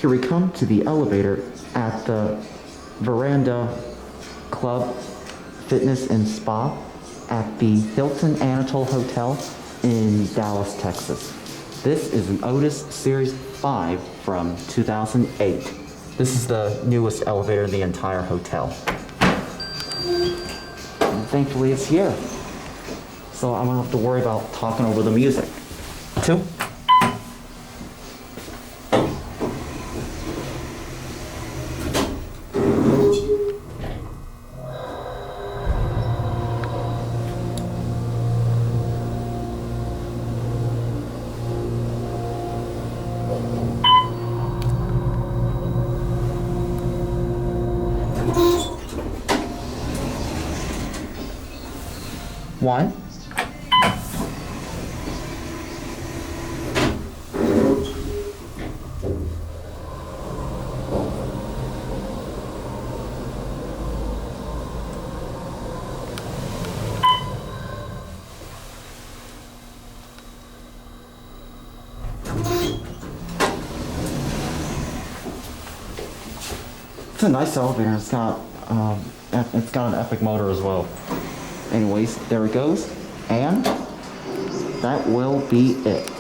Here we come to the elevator at the Veranda Club Fitness and Spa at the Hilton Anatole Hotel in Dallas, Texas. This is an Otis Series 5 from 2008. This is the newest elevator in the entire hotel. And thankfully it's here. So I don't have to worry about talking over the music. 2. One. It's a nice elevator. It's got an epic motor as well. Anyways, there it goes, and that will be it.